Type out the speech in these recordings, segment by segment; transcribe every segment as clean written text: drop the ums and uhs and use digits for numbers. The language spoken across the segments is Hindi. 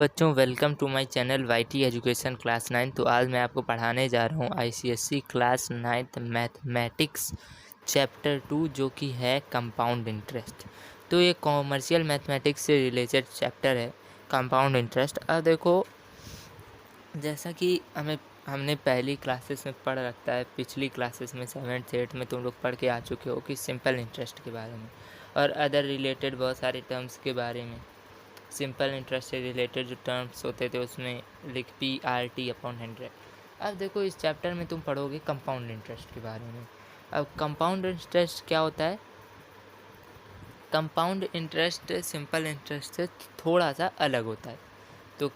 बच्चों welcome to my channel YT education class 9। तो आज मैं आपको पढ़ाने जा रहा हूँ ICSE class 9th mathematics chapter 2 जो कि है कंपाउंड इंटरेस्ट। तो ये कॉमर्शियल मैथमेटिक्स से रिलेटेड चैप्टर है कंपाउंड इंटरेस्ट। अब देखो, जैसा कि हमने पहली क्लासेस में पढ़ रखा है, पिछली क्लासेस में 7th 8th में तुम लोग पढ़ के आ चुके हो कि सिंपल इंटरेस्ट के बारे में और अदर रिलेटेड बहुत सारे टर्म्स के बारे में। सिंपल इंटरेस्ट से रिलेटेड जो टर्म्स होते थे उसमें लिख PRT/100। अब देखो, इस चैप्टर में तुम पढ़ोगे कंपाउंड इंटरेस्ट के बारे में। अब कंपाउंड इंटरेस्ट क्या होता है? कंपाउंड इंटरेस्ट सिंपल इंटरेस्ट से थोड़ा सा अलग होता है। तो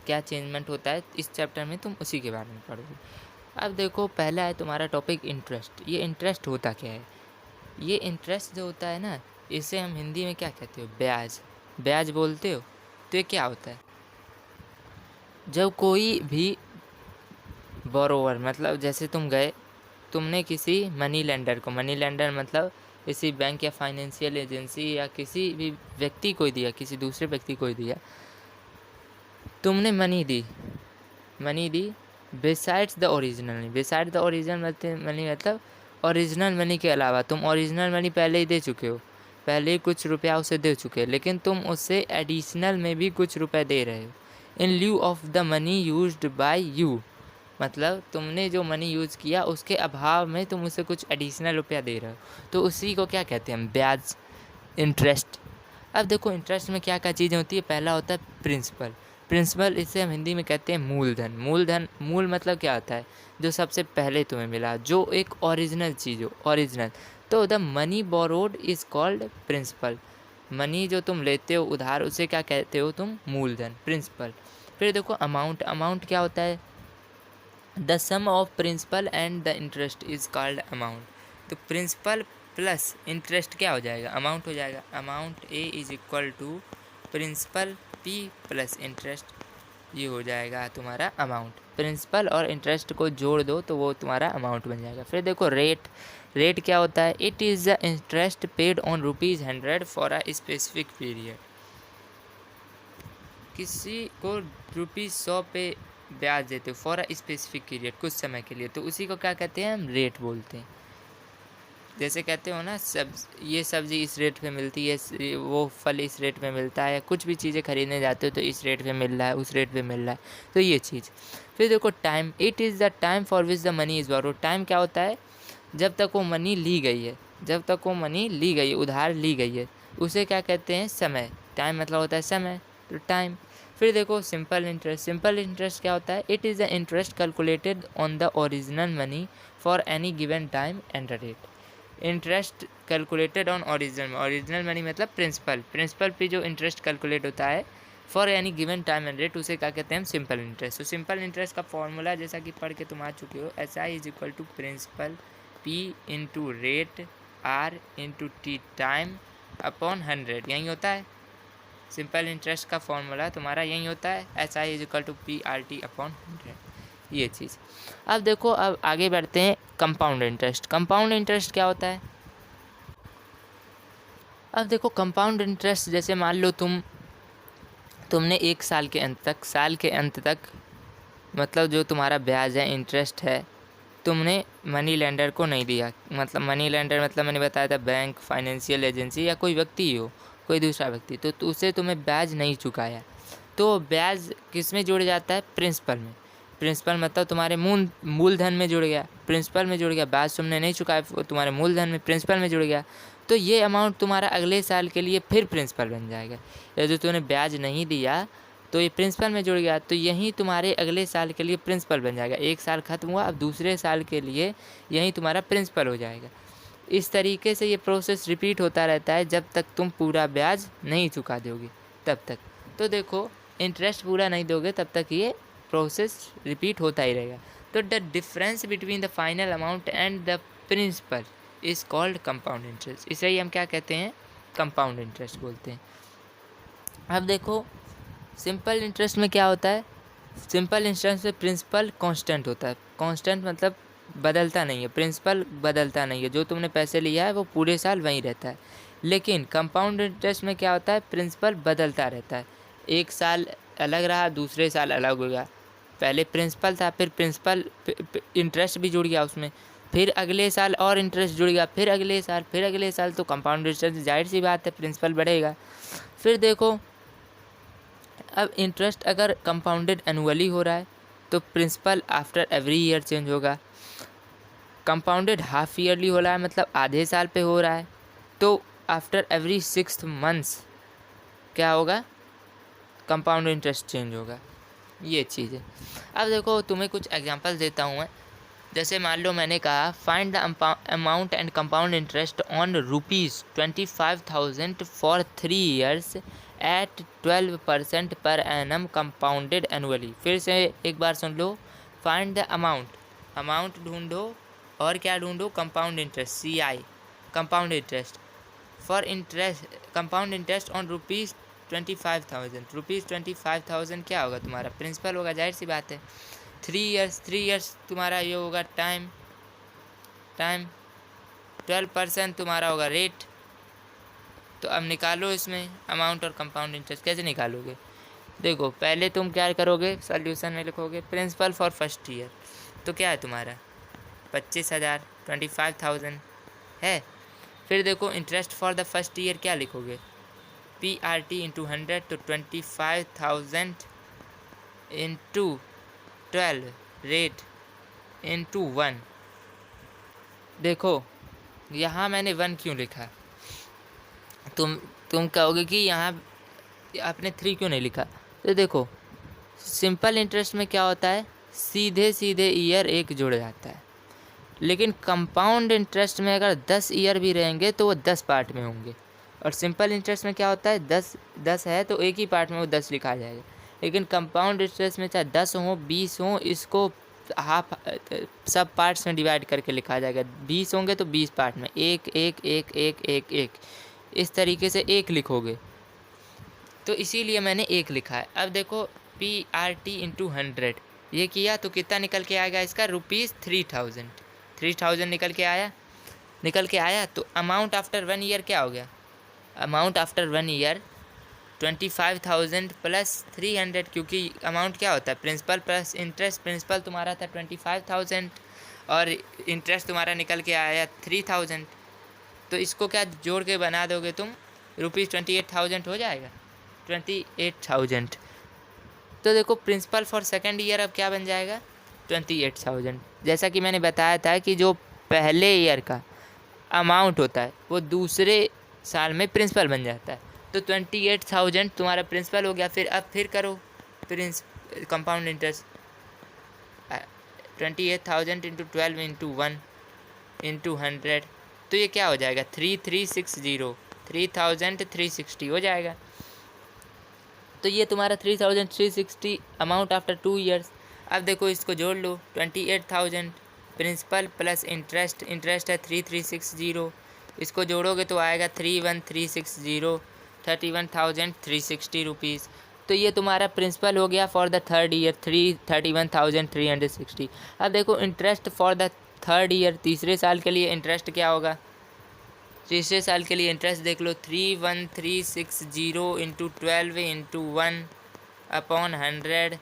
क्या चेंजमेंट होता है इस चैप्टर में, तुम उसी के बारे में पढ़ोगे। अब देखो, पहला है तुम्हारा टॉपिक इंटरेस्ट। ये इंटरेस्ट होता क्या है? ये इंटरेस्ट जो होता है ना, इसे हम हिंदी में क्या कहते हो? ब्याज। ब्याज बोलते हो। तो ये क्या होता है? जब कोई भी बोरोवर, मतलब जैसे तुम गए, तुमने किसी मनी लेंडर को, मनी लेंडर मतलब किसी बैंक या फाइनेंशियल एजेंसी या किसी भी व्यक्ति को दिया, किसी दूसरे व्यक्ति को दिया, तुमने money the besides the original. Beside the original money मतलब ओरिजिनल मनी के अलावा तुम ओरिजिनल मनी पहले ही दे चुके हो, पहले ही कुछ रुपया उसे दे चुके, लेकिन तुम उससे एडिशनल में भी कुछ रुपए दे रहे हो in lieu of the money used by you. मतलब तुमने जो मनी यूज़ किया उसके अभाव में तुम उसे कुछ एडिशनल रुपया दे रहे हो, तो उसी को क्या कहते हैं? ब्याज, इंटरेस्ट। अब देखो, इंटरेस्ट में क्या क्या चीज़ें होती है। पहला होता है प्रिंसिपल। प्रिंसिपल इसे हम हिंदी में कहते हैं मूलधन। मूल मतलब क्या होता है? जो सबसे पहले तुम्हें मिला, जो एक ओरिजिनल चीज़ हो, ओरिजिनल। तो the money borrowed is called principal. Money जो तुम लेते हो उधार, उसे क्या कहते हो तुम? मूलधन, प्रिंसिपल। फिर देखो अमाउंट। अमाउंट क्या होता है? The sum of principal and the interest is called amount. तो प्रिंसिपल प्लस इंटरेस्ट क्या हो जाएगा? अमाउंट हो जाएगा। Amount A is equal to principal P plus interest, ये हो जाएगा तुम्हारा अमाउंट। प्रिंसिपल और इंटरेस्ट को जोड़ दो तो वो तुम्हारा अमाउंट बन जाएगा। फिर देखो रेट। रेट क्या होता है? It is the interest paid on ₹100 for a specific period. किसी को ₹100 पे ब्याज देते हो फॉर अ स्पेसिफिक पीरियड, कुछ समय के लिए, तो उसी को क्या कहते हैं? हम रेट बोलते हैं। जैसे कहते हो ना, ये सब्ज़ी इस रेट पे मिलती है, वो फल इस रेट पे मिलता है, कुछ भी चीज़ें खरीदने जाते हो तो इस रेट पे मिल रहा है, उस रेट पे मिल रहा है, तो ये चीज़। फिर देखो time. It is the time for which the money is borrowed. Time क्या होता है? जब तक वो मनी ली गई है, जब तक वो मनी ली गई है, उधार ली गई है, उसे क्या कहते हैं? समय। टाइम मतलब होता है समय, तो टाइम। फिर देखो सिंपल इंटरेस्ट। सिंपल इंटरेस्ट क्या होता है? It is the interest calculated on the original money for any given time and rate. Interest calculated on original. Original money मतलब प्रिंसिपल। प्रिंसिपल पे जो इंटरेस्ट कैलकुलेट होता है for any given time and rate, उसे क्या कहते हैं? हम सिंपल इंटरेस्ट। तो सिंपल इंटरेस्ट का फॉर्मूला जैसा कि पढ़ के तुम आ चुके हो, SI is equal to principal P into rate R into T time upon 100। यही होता है सिंपल इंटरेस्ट का फॉर्मूला, तुम्हारा यही होता है, SI is equal to PRT upon 100, ये चीज़। अब देखो, अब आगे बढ़ते हैं कंपाउंड इंटरेस्ट। कंपाउंड इंटरेस्ट क्या होता है? अब देखो कंपाउंड इंटरेस्ट, जैसे मान लो तुमने एक साल के अंत तक मतलब जो तुम्हारा ब्याज है, इंटरेस्ट है, तुमने मनी लेंडर को नहीं दिया। मतलब मनी लेंडर मतलब मैंने बताया था बैंक, फाइनेंशियल एजेंसी या कोई व्यक्ति ही हो, कोई दूसरा व्यक्ति, तो उसे तुम्हें ब्याज नहीं चुकाया, तो ब्याज किस में जुड़ जाता है? प्रिंसिपल में। प्रिंसिपल मतलब तुम्हारे मूलधन में जुड़ गया, प्रिंसिपल में जुड़ गया। ब्याज तुमने नहीं चुकाया, वो तुम्हारे मूलधन में, प्रिंसिपल में जुड़ गया, तो ये अमाउंट तुम्हारा अगले साल के लिए फिर प्रिंसिपल बन जाएगा। या जो तुमने ब्याज नहीं दिया तो ये प्रिंसिपल में जुड़ गया, तो यही तुम्हारे अगले साल के लिए प्रिंसिपल बन जाएगा। एक साल खत्म हुआ, अब दूसरे साल के लिए यही तुम्हारा प्रिंसिपल हो जाएगा। इस तरीके से ये प्रोसेस रिपीट होता रहता है जब तक तुम पूरा ब्याज नहीं चुका दोगे, तब तक। तो देखो, इंटरेस्ट पूरा नहीं दोगे तब तक ये प्रोसेस रिपीट होता ही रहेगा। तो the difference between the final amount and the principal is called compound interest. इसे ही हम क्या कहते हैं? कंपाउंड इंटरेस्ट बोलते हैं। अब देखो सिंपल इंटरेस्ट में क्या होता है? सिंपल इंटरेस्ट में प्रिंसिपल कांस्टेंट होता है। कांस्टेंट मतलब बदलता नहीं है, प्रिंसिपल बदलता नहीं है, जो तुमने पैसे लिया है वो पूरे साल वहीं रहता है। लेकिन कंपाउंड इंटरेस्ट में क्या होता है? प्रिंसिपल बदलता रहता है। एक साल अलग रहा, दूसरे साल अलग हो गया। पहले प्रिंसिपल था, फिर प्रिंसिपल इंटरेस्ट भी जुड़ गया उसमें, फिर अगले साल और इंटरेस्ट जुड़ गया, फिर अगले साल तो कंपाउंड इंटरेस्ट, जाहिर सी बात है प्रिंसिपल बढ़ेगा। फिर देखो अब इंटरेस्ट अगर कंपाउंडेड एनुअली हो रहा है तो principal after every year change होगा। कंपाउंडेड हाफ ईयरली हो रहा है मतलब आधे साल पे हो रहा है तो आफ्टर एवरी 6 मंथ्स क्या होगा, कंपाउंड इंटरेस्ट चेंज होगा। ये चीज़ है। अब देखो तुम्हें कुछ एग्जांपल देता हूँ मैं। जैसे मान लो मैंने कहा find the amount and compound interest on ₹25,000 for 3 years at 12% per annum compounded annually. फिर से एक बार सुन लो। फाइंड द अमाउंट ढूंढो और क्या ढूंढो, compound interest CI, compound interest for compound interest on ₹25,000 क्या होगा तुम्हारा, प्रिंसिपल होगा, जाहिर सी बात है। 3 ईयर्स तुम्हारा ये होगा टाइम 12% तुम्हारा होगा रेट। तो अब निकालो इसमें अमाउंट और कंपाउंड इंटरेस्ट। कैसे निकालोगे, देखो पहले तुम क्या करोगे, सॉल्यूशन में लिखोगे प्रिंसिपल फॉर फर्स्ट ईयर तो क्या है तुम्हारा 25,000, 25,000 है। फिर देखो interest for the first year क्या लिखोगे, PRT इंटू 100 तो 25,000 इंटू 12 रेट इंटू 1। देखो यहाँ मैंने 1 क्यों लिखा, तुम कहोगे कि यहाँ आपने 3 क्यों नहीं लिखा। तो देखो सिंपल इंटरेस्ट में क्या होता है, सीधे सीधे ईयर एक जुड़ जाता है, लेकिन कंपाउंड इंटरेस्ट में अगर 10 ईयर भी रहेंगे तो वो 10 पार्ट में होंगे। और सिंपल इंटरेस्ट में क्या होता है, 10 है तो एक ही पार्ट में वो 10 लिखा जाएगा। लेकिन कंपाउंड इंटरेस्ट में चाहे 10 हो 20 हो, इसको हाफ सब पार्ट्स में डिवाइड करके लिखा जाएगा। 20 होंगे तो 20 पार्ट में, एक एक एक एक एक एक, इस तरीके से एक लिखोगे। तो इसीलिए मैंने एक लिखा है। अब देखो PRT इंटू 100 ये किया तो कितना निकल के आएगा इसका, ₹3,000 निकल के आया। तो अमाउंट आफ्टर 1 ईयर क्या हो गया, अमाउंट आफ्टर 1 ईयर 25,000 प्लस 300, क्योंकि अमाउंट क्या होता है प्रिंसिपल प्लस इंटरेस्ट। प्रिंसिपल तुम्हारा था 25,000 और इंटरेस्ट तुम्हारा निकल के आया 3,000। तो इसको क्या जोड़ के बना दोगे तुम, ₹28,000 हो जाएगा, 28,000। तो देखो प्रिंसिपल फॉर सेकेंड ईयर अब क्या बन जाएगा, 28,000। जैसा कि मैंने बताया था कि जो पहले ईयर का अमाउंट होता है वो दूसरे साल में प्रिंसिपल बन जाता है। तो 28,000 तुम्हारा प्रिंसिपल हो गया। फिर अब फिर करो compound interest, 28,000 into 12 into 1 into 100 तो ये क्या हो जाएगा 3,360 हो जाएगा। तो ये तुम्हारा 3,360 अमाउंट आफ्टर 2 ईयर्स। अब देखो इसको जोड़ लो, 28,000 प्रिंसिपल प्लस इंटरेस्ट है 3,360, इसको जोड़ोगे तो आएगा 31,360, 31,360 रुपीज़। तो ये तुम्हारा प्रिंसिपल हो गया फॉर द थर्ड ईयर 31,360। अब देखो interest for the third year, तीसरे साल के लिए इंटरेस्ट क्या होगा, तीसरे साल के लिए इंटरेस्ट देख लो, 31,360 इंटू 12 इंटू 1 अपॉन 100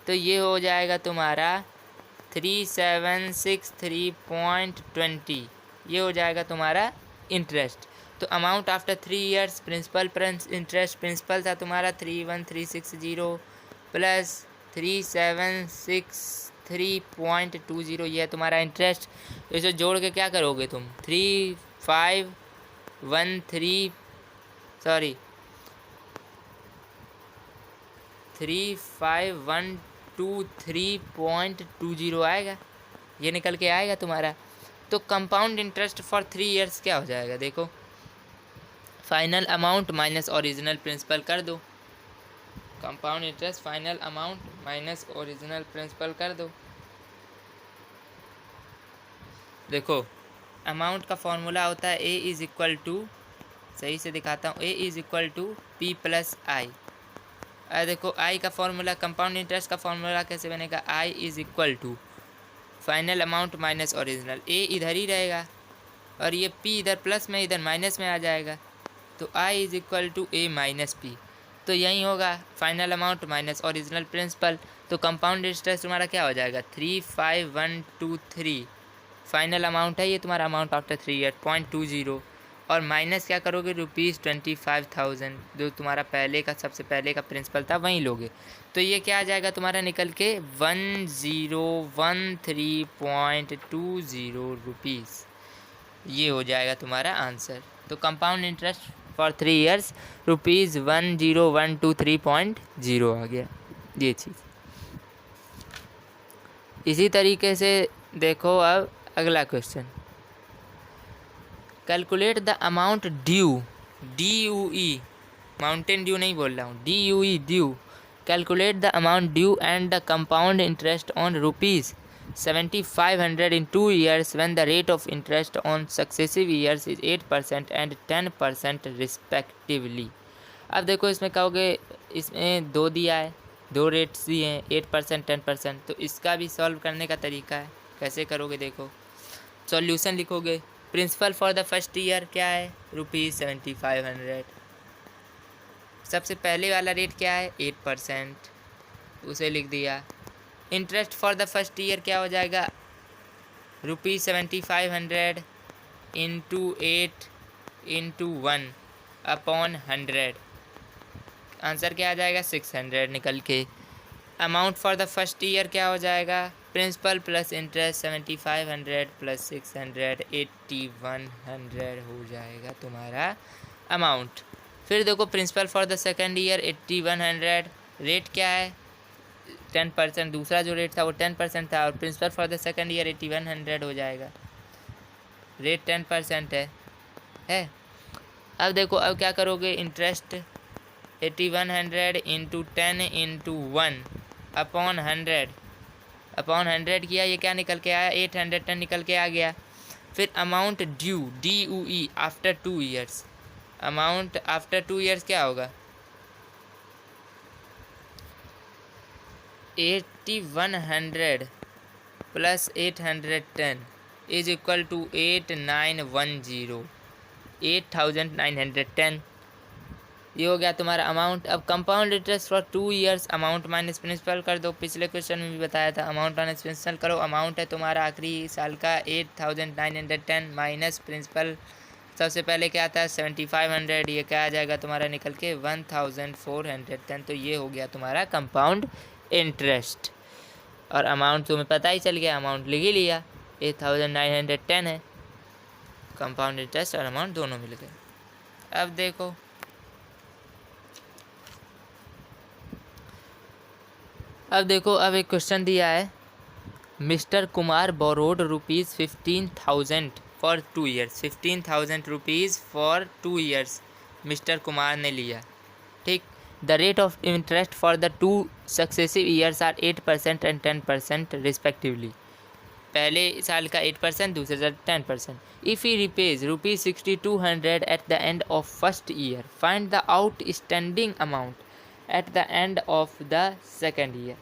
तो ये हो जाएगा तुम्हारा 3,763.20, ये हो जाएगा तुम्हारा इंटरेस्ट। तो amount after 3 years principal plus interest, principal था तुम्हारा 31,360 प्लस 3,763.20, ये है तुम्हारा इंटरेस्ट। इसे जोड़ के क्या करोगे तुम, 35123.20 आएगा, ये निकल के आएगा तुम्हारा। तो कंपाउंड इंटरेस्ट फॉर 3 ईयर्स क्या हो जाएगा, देखो final amount minus original principal कर दो, compound interest final amount minus original principal कर दो। देखो अमाउंट का फॉर्मूला होता है A इज़ इक्वल टू, सही से दिखाता हूँ, A is equal to P plus I. देखो I का फॉर्मूला, कंपाउंड इंटरेस्ट का फॉर्मूला कैसे बनेगा, I is equal to final amount minus original, A इधर ही रहेगा और ये P इधर प्लस में इधर माइनस में आ जाएगा, तो I is equal to A minus P। तो यही होगा final amount minus original principal. तो कंपाउंड इंटरेस्ट तुम्हारा क्या हो जाएगा 35123 फाइनल अमाउंट है ये तुम्हारा अमाउंट आफ्टर 3 ईयर 0.20 और माइनस क्या करोगे ₹25,000 जो तुम्हारा पहले का सबसे पहले का प्रिंसिपल था वहीं लोगे। तो ये क्या आ जाएगा तुम्हारा निकल के 1013.20 ये हो जाएगा तुम्हारा आंसर। तो कंपाउंड इंटरेस्ट फॉर 3 ईयर्स ₹10123.0 आ गया ये चीज़। इसी तरीके से देखो अब अगला question, calculate the amount due DUE, Mountain Dew नहीं बोल रहा हूँ, DUE due, calculate the amount due and the compound interest on ₹7,500 in 2 years when the rate of interest on successive years is 8% and 10% respectively। अब देखो इसमें कहोगे इसमें दो दिया है, दो रेट्स दिए हैं 8% 10%, तो इसका भी सॉल्व करने का तरीका है। कैसे करोगे देखो, सॉल्यूशन लिखोगे। Principal for the first year क्या है ₹7,500, सबसे पहले वाला रेट क्या है 8%, उसे लिख दिया। Interest for the first year क्या हो जाएगा ₹7,500 इंटू 8 इंटू 1/100, आंसर क्या आ जाएगा 600 निकल के। Amount for the first year क्या हो जाएगा प्रिंसिपल प्लस इंटरेस्ट 7500 प्लस 600 8100 हो जाएगा तुम्हारा अमाउंट। फिर देखो principal for the second year 8100, rate क्या है 10%, दूसरा जो रेट था वो 10% था और principal for the second year 8100 हो जाएगा, रेट 10% है। अब देखो अब क्या करोगे, इंटरेस्ट 8100 इंटू 10 इंटू 1/100 किया, ये क्या निकल के आया 810 निकल के आ गया। फिर amount due DUE after 2 years, amount after 2 years क्या होगा 8100 प्लस 810 इज इक्वल टू 8910 ये हो गया तुम्हारा अमाउंट। अब compound interest for 2 years, amount minus principal कर दो, पिछले क्वेश्चन में भी बताया था अमाउंट माइनस प्रिंसिपल करो। अमाउंट है तुम्हारा आखिरी साल का 8910 माइनस प्रिंसिपल सबसे पहले क्या था 7500, ये क्या आ जाएगा तुम्हारा निकल के 1410, तो ये हो गया तुम्हारा कंपाउंड इंटरेस्ट। और अमाउंट तुम्हें पता ही चल गया, अमाउंट लिख ही लिया 8910 है, कंपाउंड इंटरेस्ट और अमाउंट दोनों मिल गए। अब देखो अब एक क्वेश्चन दिया है, mister Kumar borrowed ₹15,000 for 2 years, 15,000 rupees for 2 years mister Kumar ने लिया, ठीक। The rate of interest for the 2 successive years are 8% and 10% respectively, पहले साल का 8% दूसरे साल 10%। If he repays ₹6200 at the end of first year, find the outstanding amount at the end of the second year.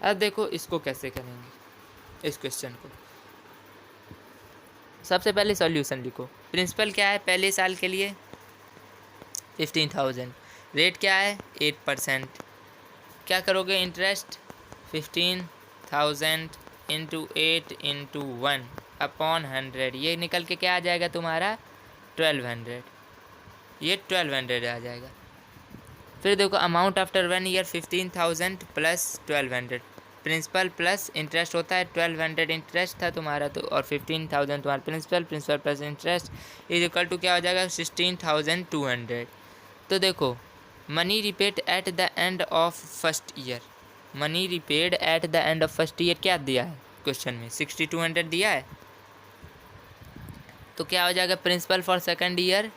अब देखो इसको कैसे करेंगे इस क्वेश्चन को, सबसे पहले सॉल्यूशन लिखो। प्रिंसिपल क्या है पहले साल के लिए 15,000, रेट क्या है 8%, क्या करोगे इंटरेस्ट 15,000 इंटू 8 इंटू 1/100, ये निकल के क्या आ जाएगा तुम्हारा 1200, ये 1200 आ जाएगा। फिर देखो amount after 1 year 15,000 plus 1200, principal plus interest होता है 1200 इंटरेस्ट था तुम्हारा, तो और 15,000 तुम्हारा principal plus interest is equal to क्या हो जाएगा 16,200। तो देखो money repaid at the end of first year, money repaid at the end of first year क्या दिया है क्वेश्चन में 6200 दिया है, तो क्या हो जाएगा principal for second year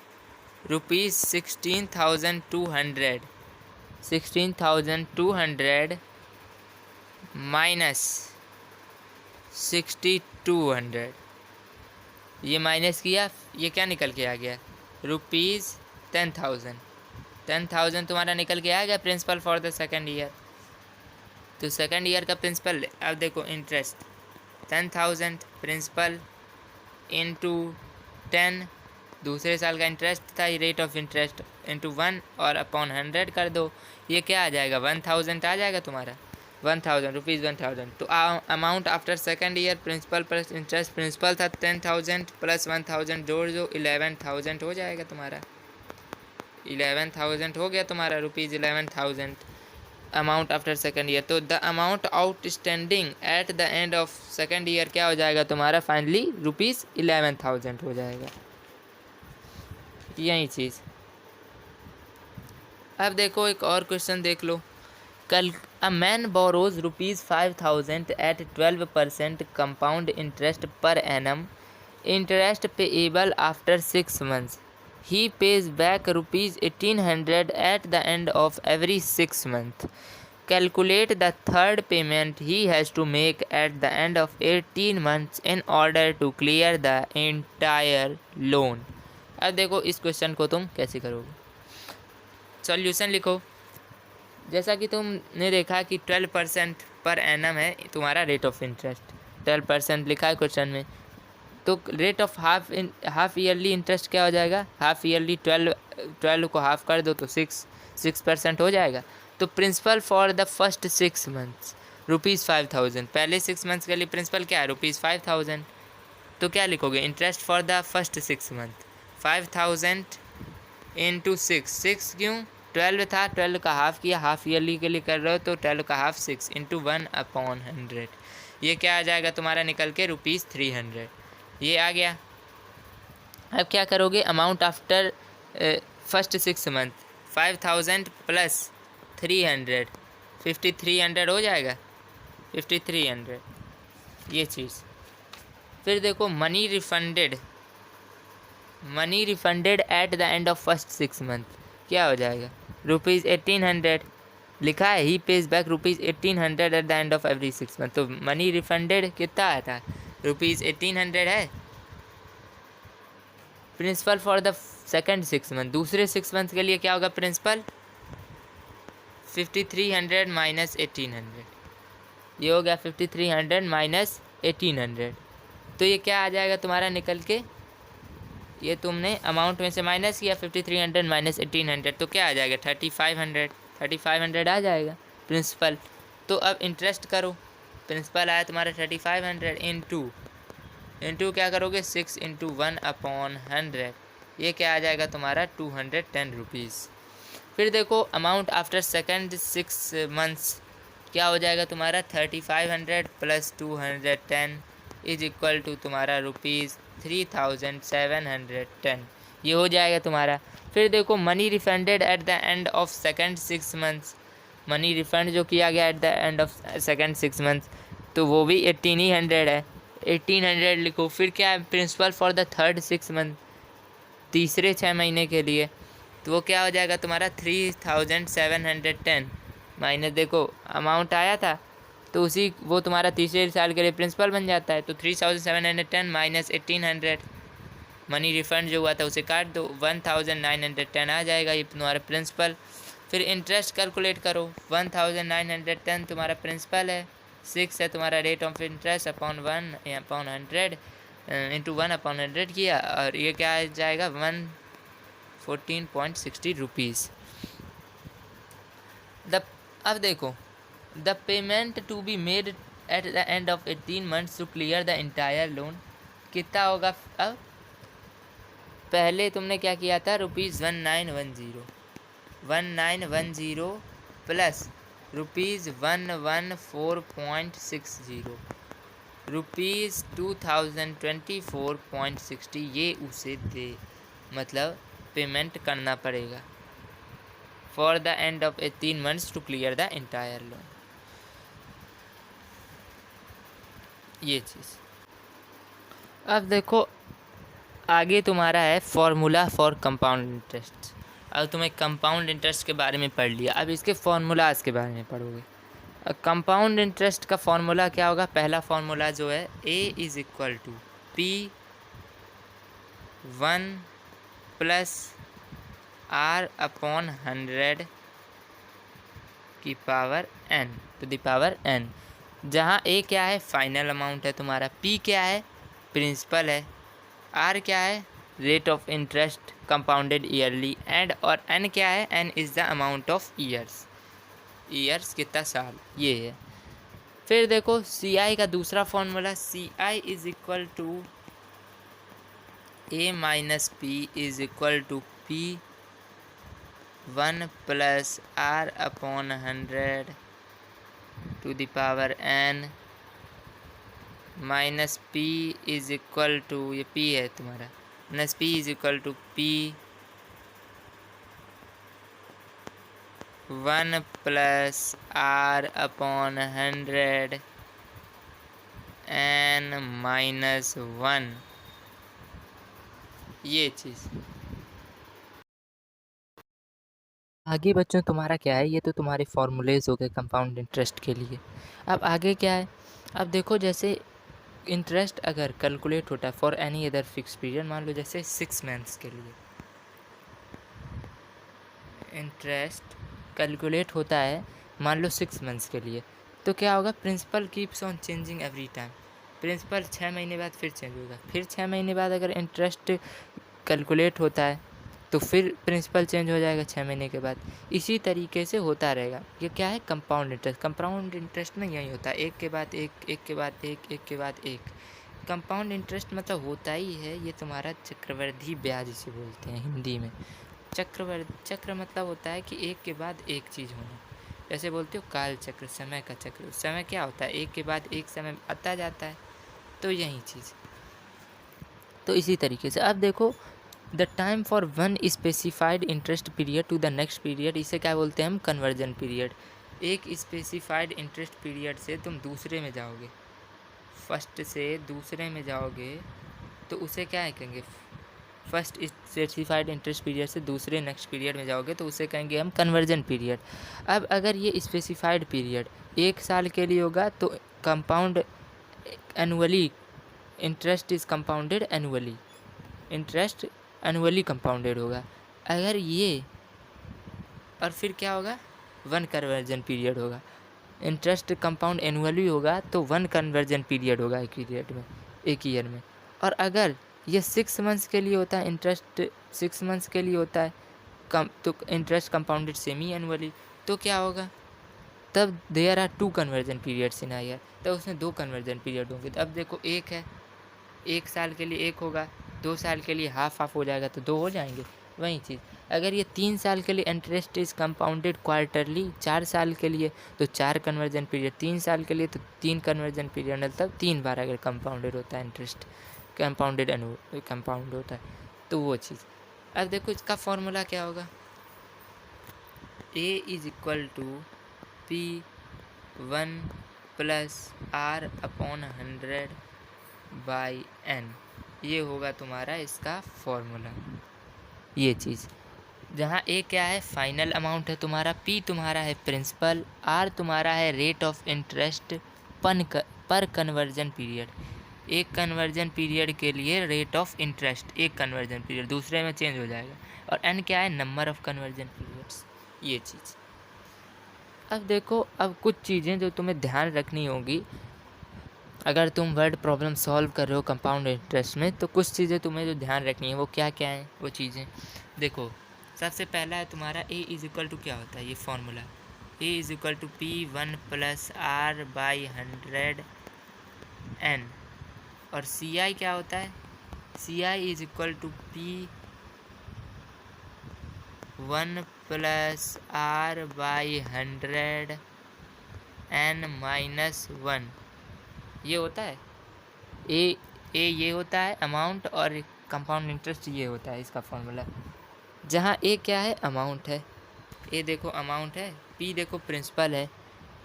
₹16,200, 16,200 minus 6200, ये माइनस किया, ये क्या निकल के आ गया ₹10,000, 10,000 तुम्हारा निकल के आ गया principal for the second year. तो सेकंड ईयर का प्रिंसिपल, अब देखो इंटरेस्ट 10,000 प्रिंसिपल इंटू 10 दूसरे साल का इंटरेस्ट था, रेट ऑफ इंटरेस्ट इंटू 1 और अपॉन 100 कर दो, ये क्या आ जाएगा 1000 आ जाएगा तुम्हारा, 1000 रुपीज़ 1000। तो amount after second year principal plus interest, principal था 10,000 प्लस 1000 जोड़ दो 11,000 हो जाएगा तुम्हारा, 11,000 हो गया तुम्हारा rupees 11,000 amount after second year. तो the amount outstanding at the end of second year क्या हो जाएगा तुम्हारा फाइनली रुपीज़ 11,000 हो जाएगा, यही चीज़। अब देखो एक और क्वेश्चन देख लो, कल a man borrows ₹5,000 at 12% compound interest per annum, interest payable after 6 months, he pays back ₹1,800 at the end of every 6 months. Calculate the third payment he has to make at the end of 18 months in order to clear the entire loan. अब देखो इस क्वेश्चन को तुम कैसे करोगे, सॉल्यूशन लिखो। जैसा कि तुमने देखा कि 12% पर एनम है तुम्हारा रेट ऑफ इंटरेस्ट, 12% लिखा है क्वेश्चन में, तो rate of half yearly interest क्या हो जाएगा, हाफ ईयरली 12 को हाफ कर दो तो 6% हो जाएगा। तो principal for the first 6 months ₹5,000, पहले 6 months के लिए प्रिंसिपल क्या है ₹5,000, तो क्या लिखोगे interest for the first 6 months 5,000 into 6 क्यों 12 था, 12 का हाफ किया, हाफ ईयरली के लिए कर रहे हो तो 12 का हाफ 6 इंटू 1/100, ये क्या आ जाएगा तुम्हारा निकल के ₹300, ये आ गया। अब क्या करोगे amount after first 6 months 5,000 plus 300 5,300 हो जाएगा, 5,300 ये चीज़। फिर देखो money refunded at the end of first 6 months क्या हो जाएगा ₹1,800 लिखा है, he pays back ₹1,800 at the end of every 6 months, तो मनी रिफंडेड कितना आया था ₹1,800 है। Principal for the second 6 months, दूसरे 6 months के लिए क्या होगा प्रिंसिपल 5,300 माइनस 1,800, ये हो गया 5,300 माइनस 1,800, तो ये क्या आ जाएगा तुम्हारा निकल के, ये तुमने अमाउंट में से माइनस किया 5,300 माइनस 1,800 तो क्या आ जाएगा 3,500 आ जाएगा प्रिंसिपल। तो अब इंटरेस्ट करो, प्रिंसिपल आया तुम्हारा 3,500 इंटू क्या करोगे 6 इंटू 1/100, ये क्या आ जाएगा तुम्हारा 210 रुपीज़। फिर देखो अमाउंट आफ्टर सेकेंड 6 months क्या हो जाएगा तुम्हारा 3,500 प्लस 210 इज इक्वल टू तुम्हारा ₹3,710, ये हो जाएगा तुम्हारा। फिर देखो money refunded at the end of second 6 months, money refund जो किया गया eight the end of second 6 months तो वो भी 1,800 है, 1,800 लिखो। फिर क्या है principal for the third 6 months, तीसरे 6 महीने के लिए, तो वो क्या हो जाएगा तुम्हारा 3,710 माइनस देखो अमाउंट आया था तो उसी वो तुम्हारा तीसरे साल के लिए प्रिंसिपल बन जाता है, तो 3,710 माइनस 1,800 मनी रिफंड जो हुआ था उसे काट दो 1,910 आ जाएगा, ये तुम्हारा प्रिंसिपल। फिर इंटरेस्ट कैलकुलेट करो 1,910 तुम्हारा प्रिंसिपल है, 6 है तुम्हारा rate of interest upon 1/100 into 1/100 किया और ये क्या आ जाएगा 114.60 रुपीज़। अब देखो the payment to be made at the end of 18 months to clear the entire loan कितना होगा। अब पहले तुमने क्या किया था ₹1910 प्लस ₹114.60 ₹2024.60 ये उसे दे, मतलब पेमेंट करना पड़ेगा for the end of 18 months to clear the entire loan, ये चीज़। अब देखो आगे तुम्हारा है फॉर्मूला फॉर कंपाउंड इंटरेस्ट। अब तुम्हें कंपाउंड इंटरेस्ट के बारे में पढ़ लिया, अब इसके फॉर्मूलाज के बारे में पढ़ोगे। कंपाउंड इंटरेस्ट का फॉर्मूला क्या होगा, पहला फॉर्मूला जो है A is equal to P1 plus R/100 की power n to the power n, जहाँ A क्या है फाइनल अमाउंट है तुम्हारा, P क्या है प्रिंसिपल है, R क्या है rate of interest compounded yearly and, और एन क्या है, n is the amount of years, years कितना साल, ये है। फिर देखो सी आई का दूसरा फॉर्मूला, C I is equal to A minus P is equal to P 1 plus R upon 100 to the power N minus P is equal to, ये पी है तुम्हारा, minus P is equal to P 1 plus R upon 100 N minus 1, ये चीज़। आगे बच्चों तुम्हारा क्या है, ये तो तुम्हारे फॉर्मूलेज हो गए कंपाउंड इंटरेस्ट के लिए। अब आगे क्या है, अब देखो जैसे इंटरेस्ट अगर कैलकुलेट होता है for any other fix period, मान लो जैसे 6 मंथ्स के लिए इंटरेस्ट कैलकुलेट होता है, मान लो 6 मंथ्स के लिए, तो क्या होगा, principal keeps on changing every time, principal 6 महीने बाद फिर चेंज होगा, फिर 6 महीने बाद अगर इंटरेस्ट कैलकुलेट होता है तो फिर प्रिंसिपल चेंज हो जाएगा 6 महीने के बाद। इसी तरीके से होता रहेगा। ये क्या है, कंपाउंड इंटरेस्ट। कंपाउंड इंटरेस्ट में यही होता है, एक के बाद एक, एक के बाद एक, एक के बाद एक। कंपाउंड इंटरेस्ट मतलब होता ही है ये तुम्हारा चक्रवृद्धि ब्याज इसे बोलते हैं हिंदी में। चक्र मतलब होता है कि एक के बाद एक चीज़ होना, जैसे बोलते हो काल चक्र, समय का चक्र। समय क्या होता है, एक के बाद एक समय आता जाता है, तो यही चीज़। तो इसी तरीके से अब देखो, the time for one specified interest period to the next period, इसे क्या बोलते हैं हम, कन्वर्जन पीरियड। एक स्पेसिफाइड इंटरेस्ट पीरियड से तुम दूसरे में जाओगे, फर्स्ट से दूसरे में जाओगे तो उसे क्या कहेंगे, फर्स्ट स्पेसिफाइड इंटरेस्ट पीरियड से दूसरे नेक्स्ट पीरियड में जाओगे तो उसे कहेंगे हम कन्वर्जन पीरियड। अब अगर ये स्पेसिफाइड पीरियड 1 साल के लिए होगा तो compound annually, interest is compounded annually, interest annually compounded होगा। अगर ये, और फिर क्या होगा, 1 कन्वर्जन पीरियड होगा। इंटरेस्ट कंपाउंड एनुअली होगा तो 1 कन्वर्जन पीरियड होगा एक पीरियड में, एक ईयर में। और अगर ये 6 मंथ्स के लिए होता है, इंटरेस्ट 6 मंथ्स के लिए होता है तो इंटरेस्ट कंपाउंडेड सेमी एनुअली, तो क्या होगा, तब there are 2 conversion periods in a year, तब उसमें 2 कन्वर्जन पीरियड होंगे। तो अब देखो एक है, 1 साल के लिए एक होगा, 2 साल के लिए हाफ हाफ हो जाएगा तो 2 हो जाएंगे। वही चीज़ अगर ये 3 साल के लिए इंटरेस्ट इज़ कंपाउंडेड क्वार्टरली, 4 साल के लिए तो 4 कन्वर्जन पीरियड, 3 साल के लिए तो 3 कन्वर्जन पीरियड, मतलब 3 बार अगर कंपाउंडेड होता है इंटरेस्ट, कंपाउंडेड कंपाउंड होता है तो वो चीज़। अब देखो इसका फॉर्मूला क्या होगा, A is equal to P 1 plus R upon 100 by N, ये होगा तुम्हारा इसका फॉर्मूला। ये चीज़ जहाँ ए क्या है, फाइनल अमाउंट है तुम्हारा, पी तुम्हारा है प्रिंसिपल, आर तुम्हारा है रेट ऑफ इंटरेस्ट पर कन्वर्जन पीरियड, एक कन्वर्जन पीरियड के लिए रेट ऑफ इंटरेस्ट, एक कन्वर्जन पीरियड दूसरे में चेंज हो जाएगा, और एन क्या है, नंबर ऑफ कन्वर्जन पीरियड्स, ये चीज़। अब देखो, अब कुछ चीज़ें जो तुम्हें ध्यान रखनी होगी अगर तुम वर्ड प्रॉब्लम सॉल्व कर रहे हो कंपाउंड इंटरेस्ट में, तो कुछ चीज़ें तुम्हें जो ध्यान रखनी है वो क्या क्या है, वो चीज़ें देखो। सबसे पहला है तुम्हारा ए इज इक्वल टू, क्या होता है ये formula, A is equal to P 1 plus R by 100 N, और सी आई क्या होता है, C I is equal to P 1 plus R by 100 N minus 1, ये होता है ए ये होता है अमाउंट, और कंपाउंड इंटरेस्ट ये होता है इसका फॉर्मूला। जहाँ ए क्या है, अमाउंट है, ए देखो अमाउंट है, पी देखो प्रिंसिपल है,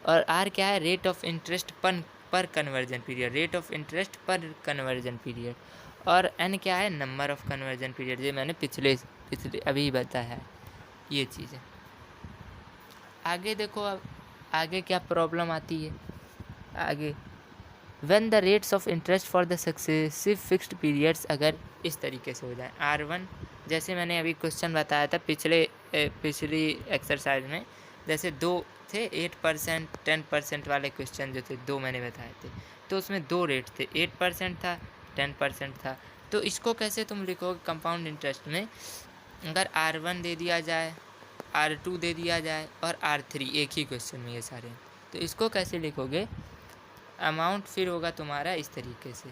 और आर क्या है, रेट ऑफ इंटरेस्ट पर conversion period, rate of interest पर कन्वर्जन पीरियड, और एन क्या है, नंबर ऑफ कन्वर्जन पीरियड, ये मैंने पिछले अभी बताया है, ये चीज़ है। आगे देखो, अब आगे क्या प्रॉब्लम आती है, आगे when the rates of interest for the successive fixed periods, अगर इस तरीके से हो जाए R1, जैसे मैंने अभी क्वेश्चन बताया था पिछली एक्सरसाइज में, जैसे 2 थे 8%, 10% वाले क्वेश्चन जो थे 2 मैंने बताए थे, तो उसमें 2 रेट थे, 8% था, 10% था। तो इसको कैसे तुम लिखोगे कंपाउंड इंटरेस्ट में, अगर R1 दे दिया जाए, R2 दे दिया जाए और R3 एक ही क्वेश्चन में ये सारे, तो इसको कैसे लिखोगे, अमाउंट फिर होगा तुम्हारा इस तरीके से,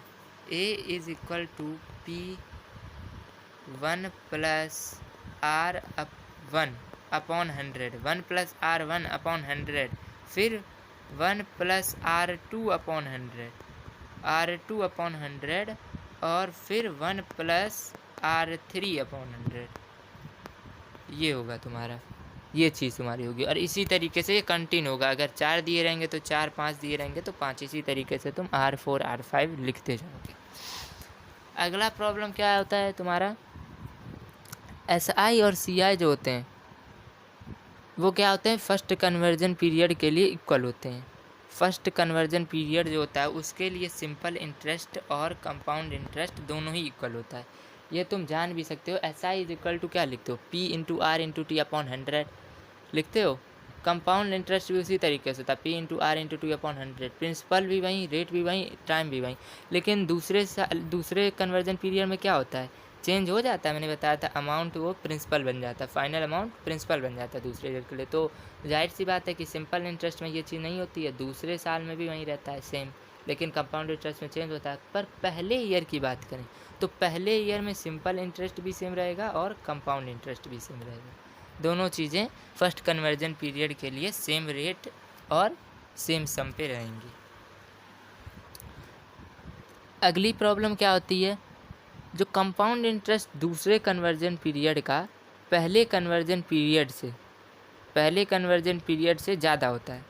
A is equal to P1 plus R1 upon 100, 1 plus R1 upon 100, फिर 1 plus R2 upon 100, R2 upon 100 और फिर 1 प्लस R3 अपॉन 100, ये होगा तुम्हारा, ये चीज़ तुम्हारी होगी। और इसी तरीके से ये कंटिन्यू होगा, अगर 4 दिए रहेंगे तो 4, 5 दिए रहेंगे तो 5, इसी तरीके से तुम R4 R5 लिखते जाओगे। अगला प्रॉब्लम क्या होता है तुम्हारा, SI और CI जो होते हैं वो क्या होते हैं, फर्स्ट कन्वर्जन पीरियड के लिए इक्वल होते हैं। फर्स्ट कन्वर्जन पीरियड जो होता है उसके लिए सिंपल इंटरेस्ट और कंपाउंड इंटरेस्ट दोनों ही इक्वल होता है, ये तुम जान भी सकते हो। SI इज इक्वल टू क्या लिखते हो, P into R into T upon 100 लिखते हो। कंपाउंड इंटरेस्ट भी उसी तरीके से होता है, P into R into T upon 100, principal भी वहीं, रेट भी वहीं, टाइम भी वहीं। लेकिन दूसरे कन्वर्जन पीरियड में क्या होता है, चेंज हो जाता है। मैंने बताया था अमाउंट वो प्रिंसिपल बन जाता है, फाइनल अमाउंट प्रिंसिपल बन जाता है दूसरे ईयर के लिए। तो जाहिर सी बात है कि सिंपल इंटरेस्ट में ये चीज़ नहीं होती है, दूसरे साल में भी वहीं रहता है सेम, लेकिन कंपाउंड इंटरेस्ट में चेंज होता है। पर पहले ईयर की बात करें तो पहले ईयर में सिंपल इंटरेस्ट भी सेम रहेगा और कंपाउंड इंटरेस्ट भी सेम रहेगा, दोनों चीज़ें फर्स्ट कन्वर्जन पीरियड के लिए सेम रेट और सेम सम पे रहेंगी। अगली प्रॉब्लम क्या होती है, जो कंपाउंड इंटरेस्ट दूसरे कन्वर्जन पीरियड का पहले कन्वर्जन पीरियड से ज़्यादा होता है,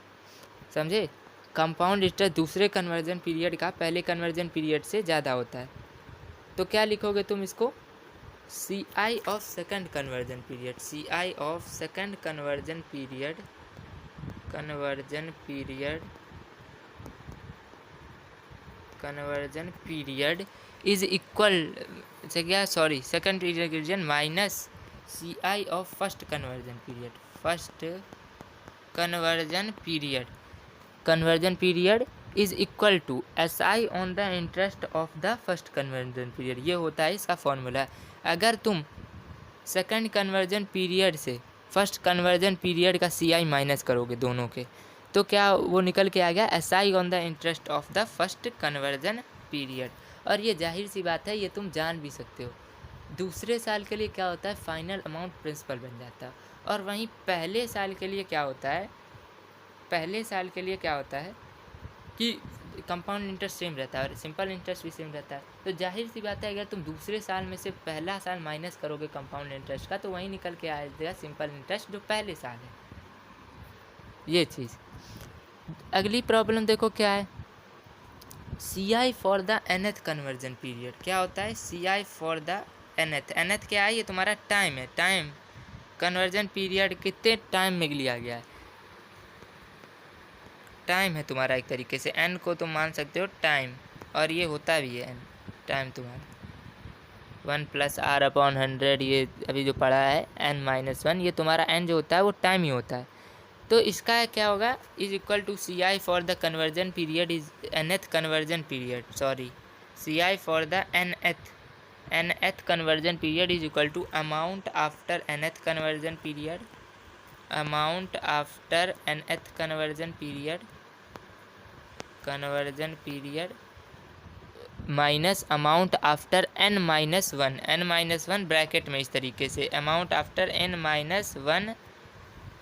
समझे। कंपाउंड इंटरेस्ट दूसरे कन्वर्जन पीरियड का पहले कन्वर्जन पीरियड से ज़्यादा होता है, तो क्या लिखोगे तुम इसको, CI of second conversion period, CI of second conversion period is equal से क्या, sorry, second period minus CI of first conversion period is equal to SI on the interest of the first conversion period, ये होता है इसका फॉर्मूला। अगर तुम सेकंड कन्वर्जन पीरियड से फर्स्ट कन्वर्जन पीरियड का CI माइनस करोगे दोनों के, तो क्या वो निकल के आ गया, SI on the interest of the first conversion period. और ये जाहिर सी बात है, ये तुम जान भी सकते हो, दूसरे साल के लिए क्या होता है, फाइनल अमाउंट प्रिंसिपल बन जाता है। और वहीं पहले साल के लिए क्या होता है, कि कंपाउंड इंटरेस्ट सेम रहता है और सिंपल इंटरेस्ट भी सेम रहता है। तो जाहिर सी बात है, अगर तुम दूसरे साल में से पहला साल माइनस करोगे कंपाउंड इंटरेस्ट का, तो वहीं निकल के आएगा सिंपल इंटरेस्ट जो पहले साल है, ये चीज़। अगली प्रॉब्लम देखो क्या है, CI for the nth conversion period, क्या होता है, CI फॉर द nth क्या है, ये तुम्हारा टाइम है, टाइम कन्वर्जन पीरियड कितने टाइम में लिया गया है, टाइम है तुम्हारा एक तरीके से, n को तुम मान सकते हो टाइम, और ये होता भी है n टाइम तुम्हारा 1 प्लस R अपॉन 100, ये अभी जो पढ़ा है n-1, ये तुम्हारा n जो होता है वो टाइम ही होता है। तो इसका क्या होगा, is equal to CI for the conversion period is nth conversion period, sorry, CI for the nth conversion period is equal to amount after nth conversion period, amount after nth conversion period minus amount after n-1 bracket में, इस तरीके से amount after n-1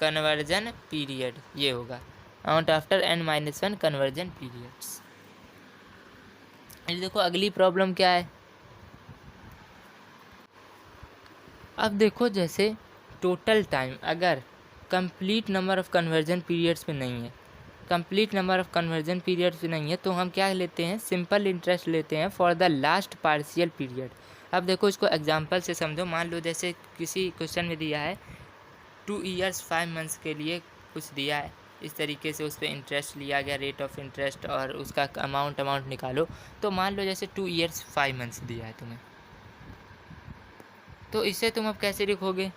conversion period, ये होगा amount after n-1 conversion periods. देखो अगली प्रॉब्लम क्या है, अब देखो जैसे टोटल टाइम अगर complete number of conversion periods पे नहीं है, तो हम क्या लेते हैं, सिंपल इंटरेस्ट लेते हैं for the last partial period. अब देखो इसको एग्जांपल से समझो, मान लो जैसे किसी क्वेश्चन में दिया है 2 ईयर्स 5 मंथ्स के लिए कुछ दिया है, इस तरीके से उस पर इंटरेस्ट लिया गया, रेट ऑफ इंटरेस्ट, और उसका अमाउंट निकालो। तो मान लो जैसे 2 ईयर्स 5 मंथ्स दिया है तुम्हें, तो इसे तुम अब कैसे लिखोगे,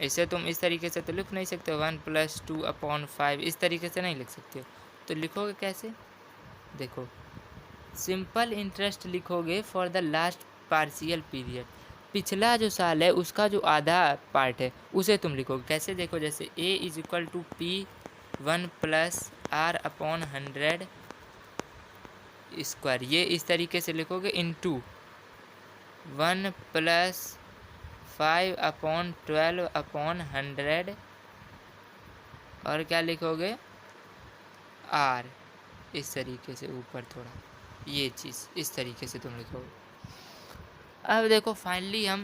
इसे तुम इस तरीके से तो लिख नहीं सकते हो, 1 + 2 अपॉन 5, इस तरीके से नहीं लिख सकते हो। तो लिखोगे कैसे, देखो सिंपल इंटरेस्ट लिखोगे for the last partial period, पिछला जो साल है उसका जो आधा पार्ट है उसे तुम लिखोगे। कैसे देखो, जैसे a is equal to P1 plus R upon 100 square, ये इस तरीके से लिखोगे। इनटू 1 प्लस 5 अपॉन 12 अपॉन 100, और क्या लिखोगे, R, इस तरीके से ऊपर थोड़ा, ये चीज़ इस तरीके से तुम लिखोगे। अब देखो फाइनली हम